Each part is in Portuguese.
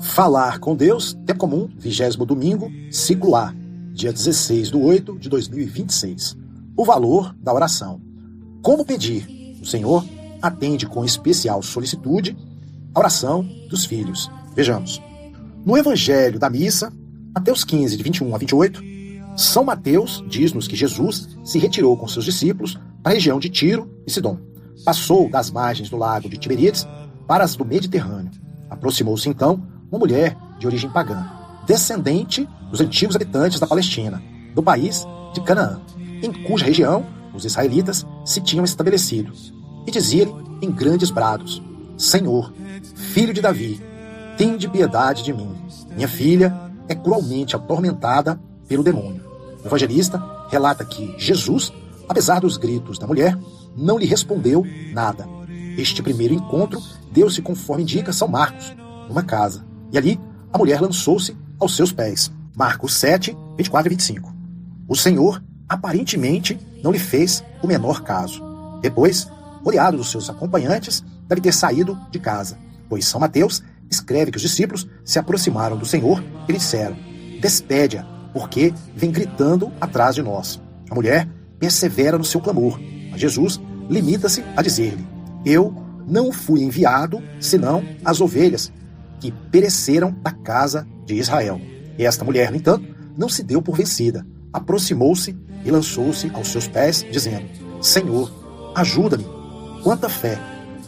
Falar com Deus, tempo comum, 20º domingo, ciclo A, dia 16/8/2026. O valor da oração. Como pedir? O Senhor atende com especial solicitude a oração dos filhos. Vejamos. No Evangelho da Missa, Mateus 15, de 21 a 28, São Mateus diz-nos que Jesus se retirou com seus discípulos para a região de Tiro e Sidom. Passou das margens do lago de Tiberíades para as do Mediterrâneo. Aproximou-se então uma mulher de origem pagã, descendente dos antigos habitantes da Palestina, do país de Canaã, em cuja região os israelitas se tinham estabelecido, e dizia-lhe em grandes brados: Senhor, filho de Davi, tende piedade de mim. Minha filha é cruelmente atormentada pelo demônio. O evangelista relata que Jesus, apesar dos gritos da mulher, não lhe respondeu nada. Este primeiro encontro deu-se conforme indica São Marcos, numa casa. E ali, a mulher lançou-se aos seus pés. Marcos 7, 24 e 25. O Senhor, aparentemente, não lhe fez o menor caso. Depois, rodeado dos seus acompanhantes, deve ter saído de casa, pois São Mateus escreve que os discípulos se aproximaram do Senhor e lhe disseram: despede-a, porque vem gritando atrás de nós. A mulher persevera no seu clamor, mas Jesus limita-se a dizer-lhe: eu não fui enviado, senão as ovelhas que pereceram da casa de Israel. E esta mulher, no entanto, não se deu por vencida. Aproximou-se e lançou-se aos seus pés, dizendo: Senhor, ajuda-me. Quanta fé,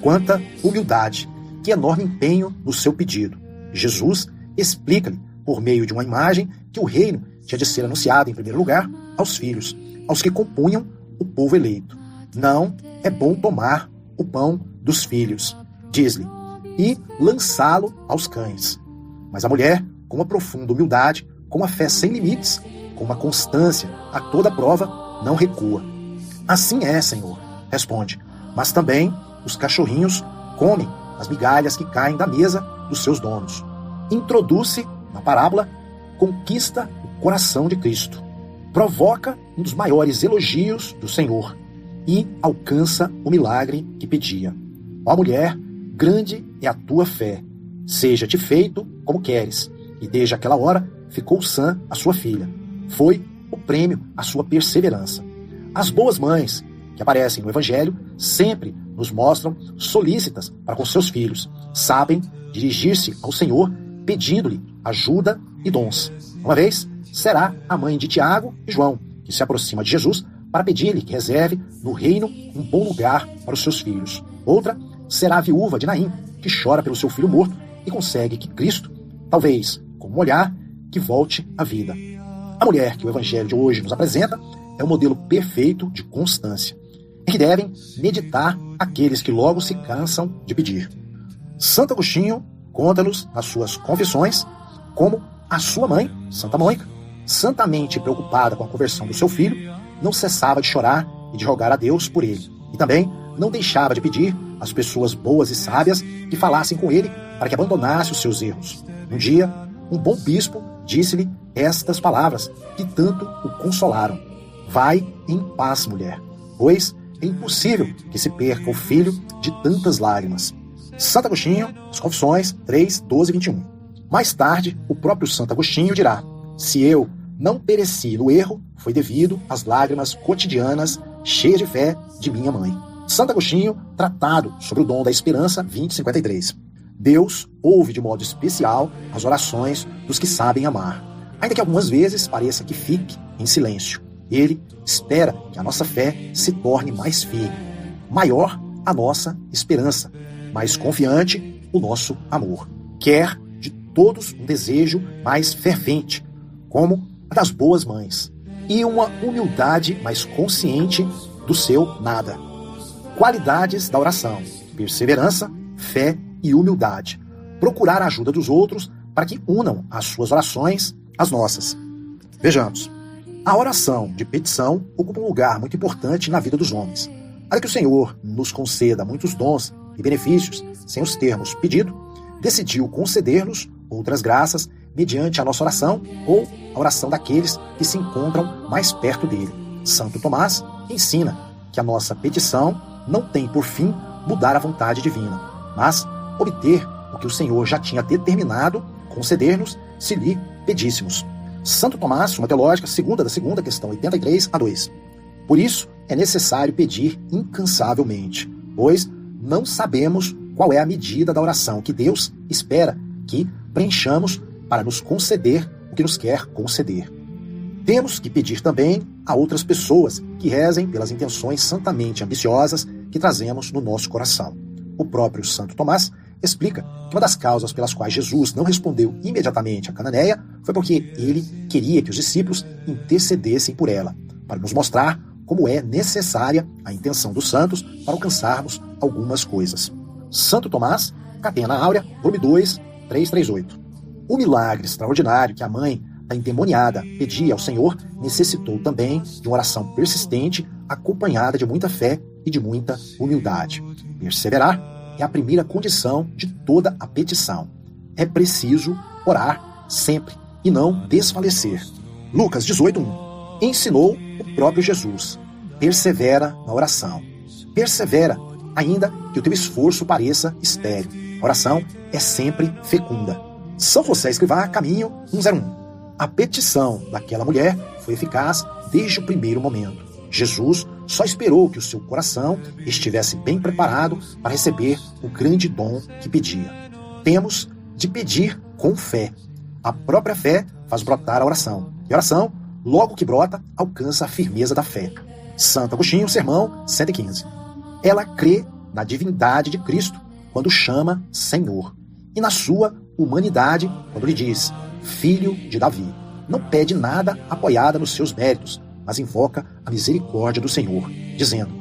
quanta humildade, que enorme empenho no seu pedido. Jesus explica-lhe, por meio de uma imagem, que o reino tinha de ser anunciado, em primeiro lugar, aos filhos, aos que compunham o povo eleito. Não é bom tomar o pão dos filhos, diz-lhe, e lançá-lo aos cães. Mas a mulher, com uma profunda humildade, com uma fé sem limites, com uma constância a toda prova, não recua. Assim é, Senhor, responde, mas também os cachorrinhos comem as migalhas que caem da mesa dos seus donos. Introduz-se na parábola, conquista o coração de Cristo, provoca um dos maiores elogios do Senhor e alcança o milagre que pedia. Ó mulher, grande é a tua fé, seja-te feito como queres. E desde aquela hora ficou sã a sua filha. Foi o prêmio à sua perseverança. As boas mães que aparecem no Evangelho sempre nos mostram solícitas para com seus filhos. Sabem dirigir-se ao Senhor pedindo-lhe ajuda e dons. Uma vez será a mãe de Tiago e João, que se aproxima de Jesus para pedir-lhe que reserve no reino um bom lugar para os seus filhos. Outra será a viúva de Naim, que chora pelo seu filho morto e consegue que Cristo, talvez com um olhar, que volte à vida. A mulher que o Evangelho de hoje nos apresenta é um modelo perfeito de constância, em que devem meditar aqueles que logo se cansam de pedir. Santo Agostinho conta-nos nas suas Confissões como a sua mãe, Santa Mônica, santamente preocupada com a conversão do seu filho, não cessava de chorar e de rogar a Deus por ele. E também não deixava de pedir às pessoas boas e sábias que falassem com ele para que abandonasse os seus erros. Um dia, um bom bispo disse-lhe estas palavras que tanto o consolaram: vai em paz, mulher, pois é impossível que se perca o filho de tantas lágrimas. Santo Agostinho, as Confissões 3, 12 e 21. Mais tarde, o próprio Santo Agostinho dirá: se eu não pereci no erro, foi devido às lágrimas cotidianas cheias de fé de minha mãe. Santo Agostinho, Tratado sobre o Dom da Esperança, 20:53. Deus ouve de modo especial as orações dos que sabem amar, ainda que algumas vezes pareça que fique em silêncio. Ele espera que a nossa fé se torne mais firme, maior a nossa esperança, mais confiante o nosso amor. Quer de todos um desejo mais fervente, como a das boas mães, e uma humildade mais consciente do seu nada. Qualidades da oração: perseverança, fé e humildade. Procurar a ajuda dos outros para que unam as suas orações às nossas. Vejamos. A oração de petição ocupa um lugar muito importante na vida dos homens. Para que o Senhor nos conceda muitos dons e benefícios sem os termos pedido, decidiu conceder-nos outras graças mediante a nossa oração ou a oração daqueles que se encontram mais perto dele. Santo Tomás ensina que a nossa petição não tem por fim mudar a vontade divina, mas obter o que o Senhor já tinha determinado conceder-nos se lhe pedíssemos. Santo Tomás, Suma Teológica, segunda, questão 83 a 2. Por isso, é necessário pedir incansavelmente, pois não sabemos qual é a medida da oração que Deus espera que preenchamos para nos conceder o que nos quer conceder. Temos que pedir também a outras pessoas que rezem pelas intenções santamente ambiciosas que trazemos no nosso coração. O próprio Santo Tomás explica que uma das causas pelas quais Jesus não respondeu imediatamente a Cananeia foi porque ele queria que os discípulos intercedessem por ela, para nos mostrar como é necessária a intenção dos santos para alcançarmos algumas coisas. Santo Tomás, Catena Áurea, volume 2, 338. O milagre extraordinário que a mãe da endemoniada pedia ao Senhor necessitou também de uma oração persistente, acompanhada de muita fé e de muita humildade. Perseverar é a primeira condição de toda a petição. É preciso orar sempre e não desfalecer. Lucas 18:1. Ensinou o próprio Jesus. Persevera na oração. Persevera, ainda que o teu esforço pareça estéril. A oração é sempre fecunda. São José Escrivá, Caminho 101. A petição daquela mulher foi eficaz desde o primeiro momento. Jesus só esperou que o seu coração estivesse bem preparado para receber o grande dom que pedia. Temos de pedir com fé. A própria fé faz brotar a oração. E a oração, logo que brota, alcança a firmeza da fé. Santo Agostinho, Sermão 115. Ela crê na divindade de Cristo quando chama Senhor, e na sua humanidade quando lhe diz Filho de Davi. Não pede nada apoiada nos seus méritos, mas invoca a misericórdia do Senhor, dizendo,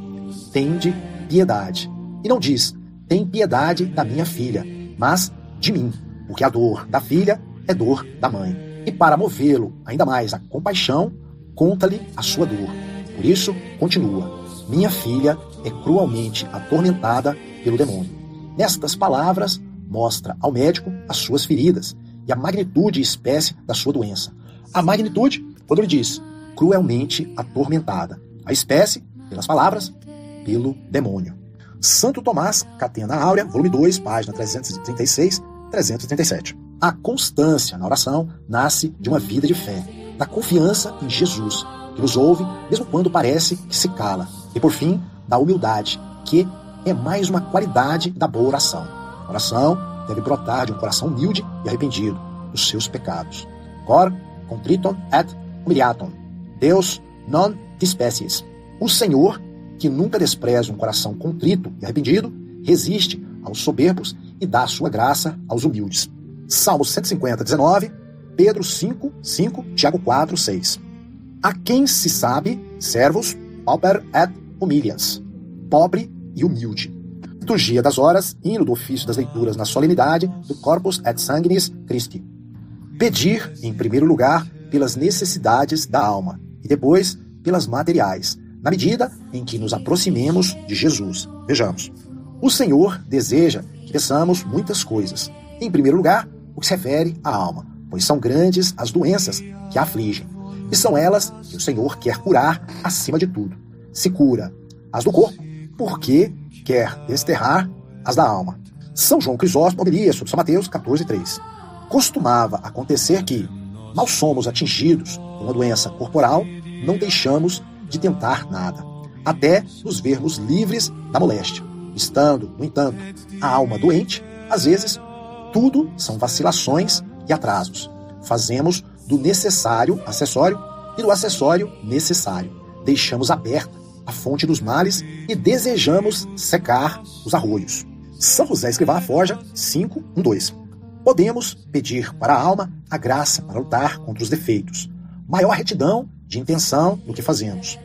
tende piedade. E não diz, tem piedade da minha filha, mas de mim, porque a dor da filha é dor da mãe. E para movê-lo ainda mais a compaixão, conta-lhe a sua dor. Por isso, continua, minha filha é cruelmente atormentada pelo demônio. Nestas palavras, mostra ao médico as suas feridas e a magnitude e espécie da sua doença. A magnitude, quando ele diz, cruelmente atormentada. A espécie, pelas palavras, pelo demônio. Santo Tomás, Catena Áurea, volume 2, página 336, 337. A constância na oração nasce de uma vida de fé, da confiança em Jesus, que nos ouve mesmo quando parece que se cala, e por fim, da humildade, que é mais uma qualidade da boa oração. A oração deve brotar de um coração humilde e arrependido dos seus pecados. Cor contriton et humiliatum. Deus non dispecies. O Senhor, que nunca despreza um coração contrito e arrependido, resiste aos soberbos e dá a sua graça aos humildes. Salmo 150, 19, Pedro 5, 5, Tiago 4, 6. A quem se sabe, servos, pauper et humilians. Pobre e humilde. Liturgia das horas, hino do ofício das leituras na solenidade do Corpus et Sanguinis Christi. Pedir, em primeiro lugar, pelas necessidades da alma e depois pelas materiais, na medida em que nos aproximemos de Jesus. Vejamos. O Senhor deseja que peçamos muitas coisas. Em primeiro lugar, o que se refere à alma, pois são grandes as doenças que a afligem. E são elas que o Senhor quer curar acima de tudo. Se cura as do corpo, porque quer desterrar as da alma. São João Crisóstomo, homilia sobre São Mateus 14:3. Costumava acontecer que, mal somos atingidos por uma doença corporal, não deixamos de tentar nada, até nos vermos livres da moléstia. Estando, no entanto, a alma doente, às vezes, tudo são vacilações e atrasos. Fazemos do necessário acessório e do acessório necessário. Deixamos aberta a fonte dos males e desejamos secar os arroios. São José Escrivá Forja 5:1-2. Podemos pedir para a alma a graça para lutar contra os defeitos, maior retidão de intenção no que fazemos,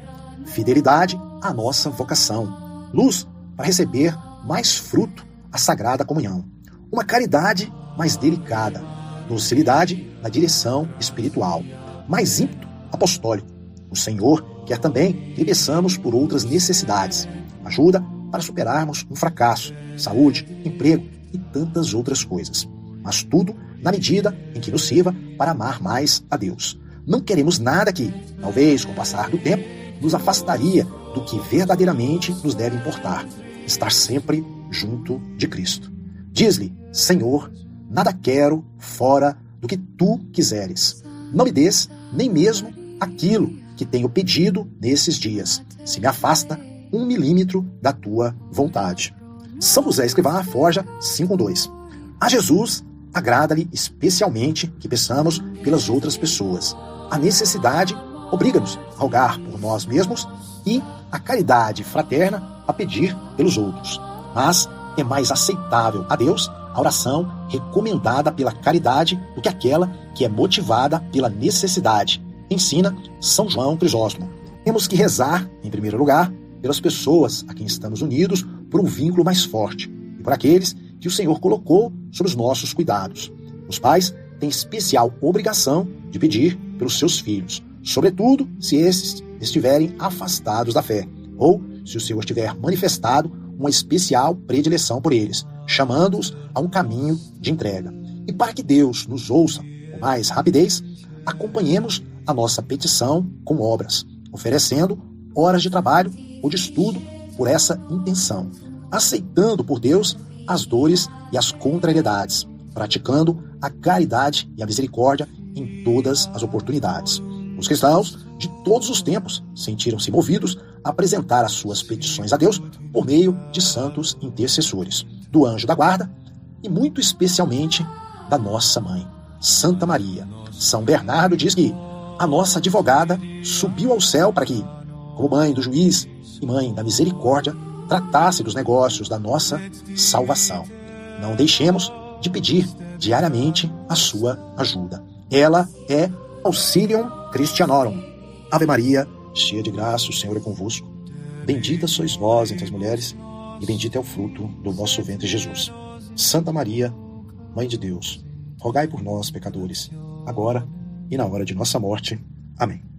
fidelidade à nossa vocação, luz para receber mais fruto à Sagrada Comunhão, uma caridade mais delicada, docilidade na direção espiritual, mais ímpeto apostólico. O Senhor quer também que peçamos por outras necessidades, ajuda para superarmos um fracasso, saúde, emprego e tantas outras coisas. Mas tudo na medida em que nos sirva para amar mais a Deus. Não queremos nada que, talvez com o passar do tempo, nos afastaria do que verdadeiramente nos deve importar: estar sempre junto de Cristo. Diz-lhe: Senhor, nada quero fora do que tu quiseres. Não me des nem mesmo aquilo que tenho pedido nesses dias, se me afasta 1 milímetro da tua vontade. São José Escrivá forja 5:2. A Jesus agrada-lhe especialmente que peçamos pelas outras pessoas. A necessidade obriga-nos a rogar por nós mesmos e a caridade fraterna a pedir pelos outros. Mas é mais aceitável a Deus a oração recomendada pela caridade do que aquela que é motivada pela necessidade, ensina São João Crisóstomo. Temos que rezar, em primeiro lugar, pelas pessoas a quem estamos unidos por um vínculo mais forte e por aqueles que o Senhor colocou sob os nossos cuidados. Os pais têm especial obrigação de pedir pelos seus filhos, sobretudo se esses estiverem afastados da fé, ou se o Senhor tiver manifestado uma especial predileção por eles, chamando-os a um caminho de entrega. E para que Deus nos ouça com mais rapidez, acompanhemos a nossa petição com obras, oferecendo horas de trabalho ou de estudo por essa intenção, aceitando por Deus as dores e as contrariedades, praticando a caridade e a misericórdia em todas as oportunidades. Os cristãos de todos os tempos sentiram-se movidos a apresentar as suas petições a Deus por meio de santos intercessores, do anjo da guarda e muito especialmente da nossa mãe, Santa Maria. São Bernardo diz que a nossa advogada subiu ao céu para que, como mãe do juiz e mãe da misericórdia, tratasse dos negócios da nossa salvação. Não deixemos de pedir diariamente a sua ajuda. Ela é Auxilium Christianorum. Ave Maria, cheia de graça, o Senhor é convosco. Bendita sois vós entre as mulheres, e bendito é o fruto do vosso ventre, Jesus. Santa Maria, Mãe de Deus, rogai por nós, pecadores, agora e na hora de nossa morte. Amém.